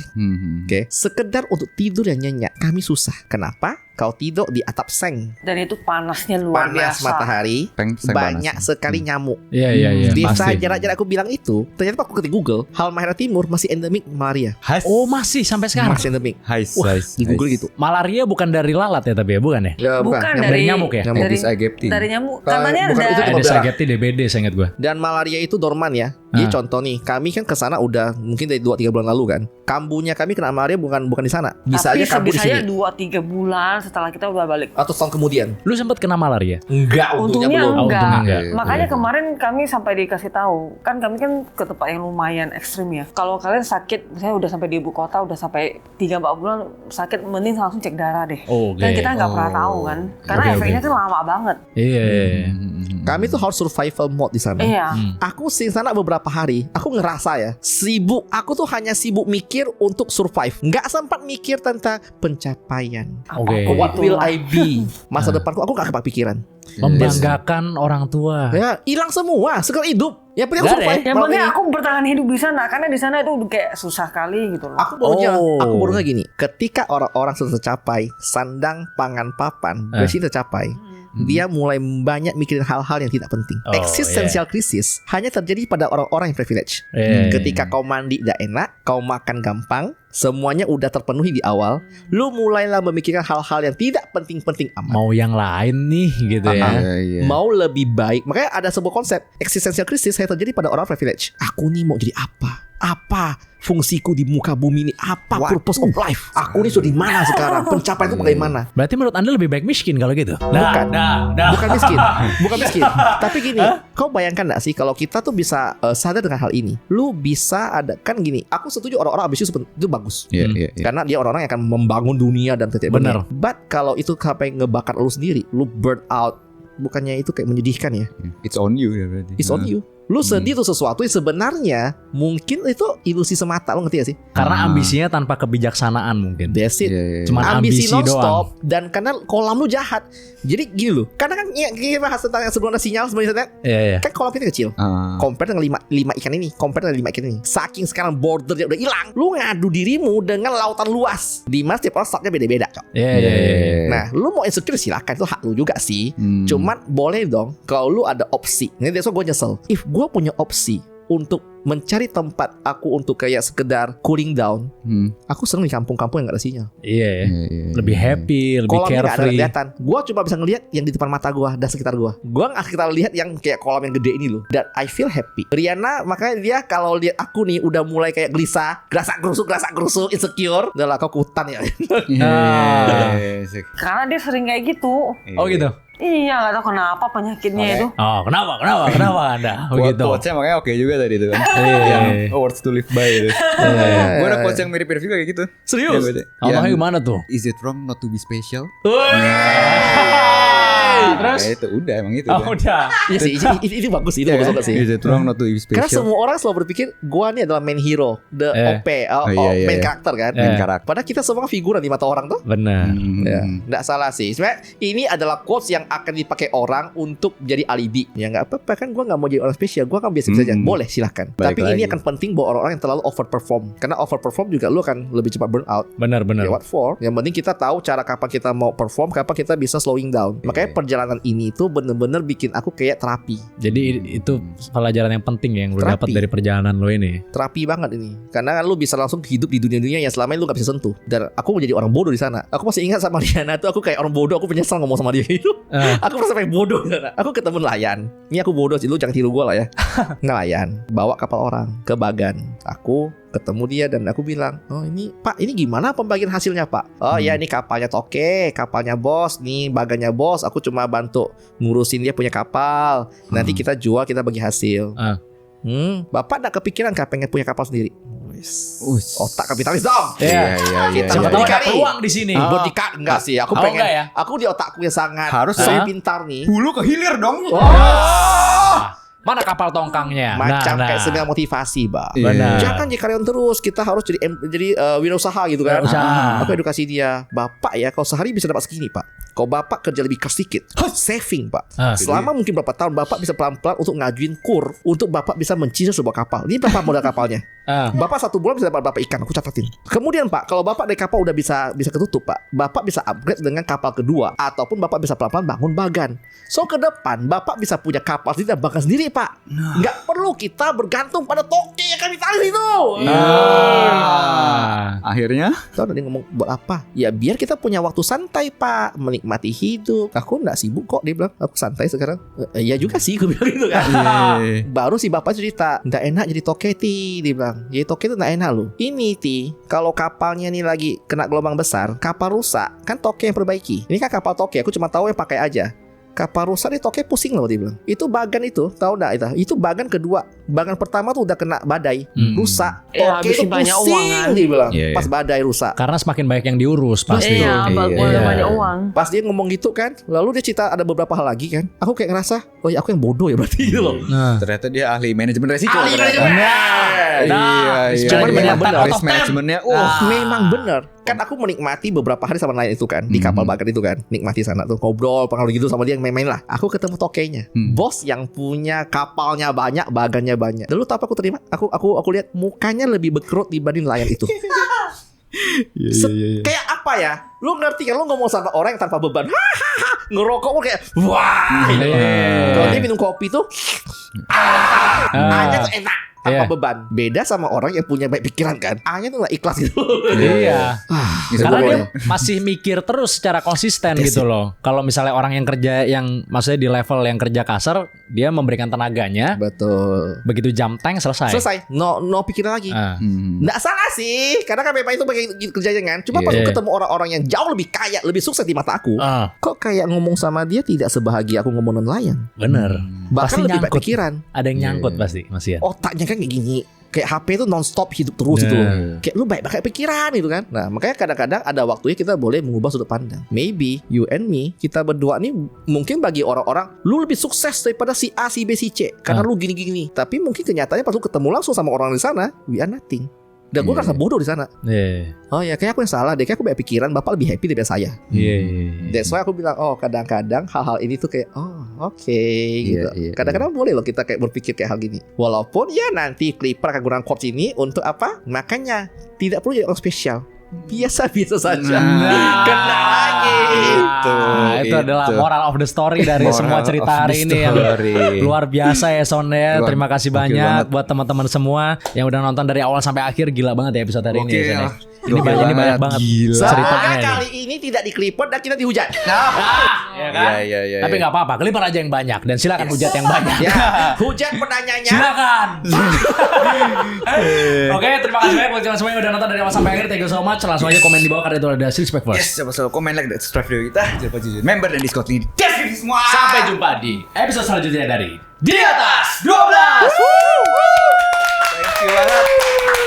Oke. Sekedar untuk tidur yang nyenyak kami susah. Kenapa? Kau tidur di atap seng, Dan itu panasnya luar panas biasa. matahari, banyak sekali nyamuk. Iya. Desa Pasti. jarak-jarak aku bilang itu, ternyata aku ketik Google, Halmahera Timur masih endemik malaria. Oh masih sampai sekarang. Masih endemik. Wah, Di Google gitu. Malaria bukan dari lalat ya tapi ya bukan ya? Ya, Bukan Yang dari nyamuk ya? Nyamuk. Aedes aegypti. Dari nyamuk. Bukan Katanya itu ada. Demam Ada berdarah. sakit DBD saya ingat gue. Dan malaria itu dorman ya. Jadi contoh nih, kami kan ke sana udah mungkin dari 2-3 bulan lalu kan. Kambuhnya kami kena malaria bukan di sana. Bisa Tapi aja kambuh di sebisanya sini. 2-3 bulan setelah kita udah balik. Atau setahun kemudian. Lu sempat kena malaria? Enggak, Untungnya belum. Oh, enggak. untungnya enggak. Makanya kemarin kami sampai dikasih tahu, kan kami kan ke tempat yang lumayan ekstrim ya. Kalau kalian sakit, misalnya udah sampai di ibu kota, udah sampai 3-4 bulan sakit, mending langsung cek darah deh. Oke. Dan kita nggak pernah tahu kan, karena Oke, efeknya oke. kan lama banget. Iya. Kami tuh harus survival mode di sana. Iya. Aku sih sana beberapa beberapa hari aku ngerasa ya sibuk. Aku tuh hanya sibuk mikir untuk survive, nggak sempat mikir tentang pencapaian. Oke. What will I be? Masa depanku aku nggak kepikiran. Membanggakan orang tua. Ya hilang semua, sekedar hidup. Ya penting Nggak survive. Yang Malam penting ini. aku bertahan hidup di sana karena di sana itu kayak susah kali gitu loh. Aku barunya gini, ketika orang-orang sudah tercapai sandang pangan papan, besi tercapai, dia mulai banyak mikirin hal-hal yang tidak penting. Oh, Existential crisis hanya terjadi pada orang-orang yang privilege. Ketika kau mandi gak enak, kau makan gampang, semuanya udah terpenuhi di awal, lu mulailah memikirkan hal-hal yang tidak penting-penting amat. Mau yang lain nih gitu ya. Mau lebih baik. Makanya ada sebuah konsep existential crisis yang terjadi pada orang privilege. Aku nih mau jadi apa? Apa fungsiku di muka bumi ini? Apa purpose of life? Aku nih sudah di mana sekarang? Pencapaian itu bagaimana? Berarti menurut Anda lebih baik miskin kalau gitu? Bukan. Bukan miskin. Bukan miskin. Tapi gini, kau bayangkan gak sih kalau kita tuh bisa sadar dengan hal ini? Lu bisa ada, kan gini, aku setuju orang-orang ambisius itu bagus. Karena dia orang-orang yang akan membangun dunia dan Benar. But kalau itu sampai ngebakar lu sendiri, lu burn out, bukannya itu kayak menyedihkan ya? It's on you ya berarti. It's on you. Lu sedih tuh sesuatu yang sebenarnya mungkin itu ilusi semata. Lu ngerti gak sih? Karena ambisinya tanpa kebijaksanaan mungkin. That's it. Cuman ambisi doang. non-stop. Dan karena kolam lu jahat. Jadi gini loh, karena kan kita bahas tentang sebelum ada sinyal sebenarnya. Iya. Kan kolam kita kecil. Compare dengan lima ikan ini. Compare dengan 5 ikan ini. Saking sekarang bordernya udah hilang, lu ngadu dirimu dengan lautan luas. Di mana setiap orang startnya beda-beda, Cok. Iya. Nah, lu mau insecure silakan, itu hak lu juga sih. Cuman boleh dong kalau lu ada opsi. Ini that's why gue nyesel. If gue punya opsi untuk mencari tempat aku untuk kayak sekedar cooling down, aku seneng di kampung-kampung yang gak ada sinyal. Iya. Lebih happy, lebih Kolamnya gak ada carefree. kelihatan. Gua cuma bisa ngelihat yang di depan mata gua dan sekitar gua. Gua gak sekitar lihat yang kayak kolam yang gede ini loh. Dan I feel happy. Riana makanya dia kalau lihat aku nih udah mulai kayak gelisah, gerasak gerusuk, insecure. Udah lah kau ke hutan ya. Karena dia sering kayak gitu. Oh gitu. Iya, nggak tahu kenapa penyakitnya itu. Oh, kenapa Anda begitu? Quotes-nya makanya oke juga tadi itu kan. Yang words to live by itu. Gue ada quotes yang mirip-mirip juga kayak gitu. Serius? Makanya gimana tuh? Is it wrong not to be special? Terus? Ya itu udah emang itu. Udah. Iya sih, itu bagus itu bagus banget sih. Is it wrong not to be Karena special? semua orang selalu berpikir gua nih adalah main hero, the OP, main karakter kan. Main karakter. Padahal kita semua figuran di mata orang tuh. Benar. Ya, nggak salah sih. Sebenarnya ini adalah quotes yang akan dipakai orang untuk jadi alibi. Ya nggak apa-apa kan, gue nggak mau jadi orang spesial, gue kan biasa saja. Boleh silahkan. Balik Tapi ini lagi. akan penting buat orang-orang yang terlalu overperform. Karena overperform juga lu akan lebih cepat burn out. Benar. Ya what for? Yang penting kita tahu cara kapan kita mau perform, kapan kita bisa slowing down. Makanya perjalanan ini tuh bener-bener bikin aku kayak terapi. Jadi itu pelajaran yang penting yang lu dapat Terapi. dari perjalanan lo ini. Terapi banget ini. Karena lu bisa langsung hidup di dunia-dunia yang selama ini lu gak bisa sentuh. Dan aku menjadi orang bodoh di sana. Aku masih ingat sama Diana tuh, aku kayak orang bodoh. Aku penyesal ngomong sama dia gitu. Aku merasa kayak bodoh di sana. Aku ketemu nelayan. Ini aku bodoh sih, lu jangan tiru gue lah ya. Nelayan bawa kapal orang ke Bagan. Aku ketemu dia dan aku bilang, oh ini Pak, ini gimana pembagian hasilnya Pak? Oh ya, ini kapalnya Toke, kapalnya bos, nih bagannya bos. Aku cuma bantu ngurusin dia punya kapal. Nanti kita jual, kita bagi hasil. Bapak gak kepikiran pengen punya kapal sendiri? Otak kapitalis dong. Iya. Kita Siapa tahu ada berdikari. peluang di sini. Berdikari enggak sih? Aku pengen. enggak ya? Aku di otakku yang sangat Harus pintar nih. Hulu ke hilir dong. Mana kapal tongkangnya? Macam kayak seminar motivasi, Pak. Benar. Jangan jadi karyawan terus. Kita harus jadi wirausaha gitu kan. Wirausaha. Aku edukasi dia. Bapak ya, kalau sehari bisa dapat segini, Pak. Kalau Bapak kerja lebih keras sedikit, saving, Pak. Selama mungkin berapa tahun Bapak bisa pelan-pelan untuk ngajuin kur untuk Bapak bisa mencicil sebuah kapal. Ini berapa modal kapalnya? Bapak 1 bulan bisa dapat berapa ikan? Aku catatin. Kemudian Pak, kalau Bapak dari kapal udah bisa ketutup, Pak, Bapak bisa upgrade dengan kapal kedua, ataupun Bapak bisa pelan-pelan bangun bagan. So ke depan Bapak bisa punya kapal sendiri dan bagan sendiri, Pak. Nggak perlu kita bergantung pada toke yang kapitalis itu. Akhirnya Tahu dia ngomong buat apa? Ya biar kita punya waktu santai, Pak, menikmati hidup. Aku nggak sibuk kok, dia bilang. Aku santai sekarang. Iya juga sih, aku bilang gitu kan. Baru si Bapak cerita, nggak enak jadi toke Ti, dia bilang. Jadi toke itu nggak enak loh. Ini Ti, kalau kapalnya nih lagi kena gelombang besar, kapal rusak, kan toke yang perbaiki. Ini kan kapal toke, aku cuma tahu yang pakai aja. kapal rusak nih toke pusing loh dia bilang. Itu bagan itu, tahu enggak itu? Itu bagan kedua. Bagan pertama tuh udah kena badai, rusak. Ya, Toke itu banyak pusing uang kan? dia bilang. Iya, iya. Pas badai rusak. Karena semakin banyak yang diurus pasti. Iya, banyak uang. Pas dia ngomong gitu kan, lalu dia cerita ada beberapa hal lagi kan. Aku kayak ngerasa, oh ya aku yang bodoh ya berarti gitu loh. Nah, Ternyata dia ahli manajemen resiko. Ahli ternyata. manajemen. Cuman memang benar. Risk manajemennya. Memang benar. Kan aku menikmati beberapa hari sama nelayan itu kan di kapal bagan itu kan, nikmati sana tuh ngobrol pengaruh gitu sama dia main-main lah. Aku ketemu tokenya, bos yang punya kapalnya banyak, bagannya banyak. Dulu apa aku terima? Aku lihat mukanya lebih berkerut dibanding nelayan itu. Kayak apa ya? Lu ngerti kan? Lu ngomong sama orang yang tanpa beban, ngerokok pun kayak wah. Kalau dia minum kopi tuh, A-nya tuh enak. Tanpa beban. Beda sama orang yang punya banyak pikiran kan. A-nya tuh gak ikhlas gitu. Iya. Karena dia masih mikir terus secara konsisten gitu loh. Kalau misalnya orang yang kerja yang maksudnya di level yang kerja kasar, dia memberikan tenaganya. Betul. Begitu jam tank selesai. No pikiran lagi. Nggak salah sih. Karena kan memang itu bagian kerjanya kan. Cuma pas aku ketemu orang-orang yang jauh lebih kaya, lebih sukses di mata aku, kok kayak ngomong sama dia tidak sebahagia aku ngomong nelayan. Bener. Bahkan lebih banyak pikiran. Ada yang nyangkut pasti Mas Ian. Otaknya kan kayak gini. Kayak HP itu non-stop hidup terus itu loh. Kayak lu banyak pikiran gitu kan. Nah makanya kadang-kadang ada waktunya kita boleh mengubah sudut pandang. Maybe you and me, kita berdua nih mungkin bagi orang-orang lu lebih sukses daripada si A, si B, si C karena lu gini-gini. Tapi mungkin kenyataannya pas lu ketemu langsung sama orang di sana, we are nothing. Dan gue ngerasa bodoh di sana. Oh ya kayak aku yang salah deh. Kayak aku banyak pikiran, bapak lebih happy daripada saya. That's why aku bilang, oh kadang-kadang hal-hal ini tuh kayak oke, gitu. Kadang-kadang boleh loh kita kayak berpikir kayak hal gini. Walaupun ya nanti Clipper akan gunakan quotes ini untuk apa? Makanya tidak perlu jadi orang spesial. Biasa-biasa saja. Kena lagi. Itu adalah moral of the story dari semua cerita hari ini yang luar biasa ya Son ya. Terima kasih banyak buat teman-teman semua yang udah nonton dari awal sampai akhir. Gila banget ya episode hari ini ya, Son, ya. Ini banyak banget ceritanya. Kali ini tidak di Clipper dan kita dihujat. Ya kan? Iya. Tapi nggak apa-apa, Clipper aja yang banyak dan silakan hujat yang banyak. Hujat penanyanya. Silakan. Oke, terima kasih banyak buat kalian semua yang udah nonton dari awal sampai akhir. Thank you so much. Langsung aja komen di bawah karena itu ada Respect First. Yes, coba komen, like, dan subscribe video kita. Jangan lupa jadi member dan Discord ini. Deskripsi semua. Sampai jumpa di episode selanjutnya dari Di Atas 12. Thank you banget.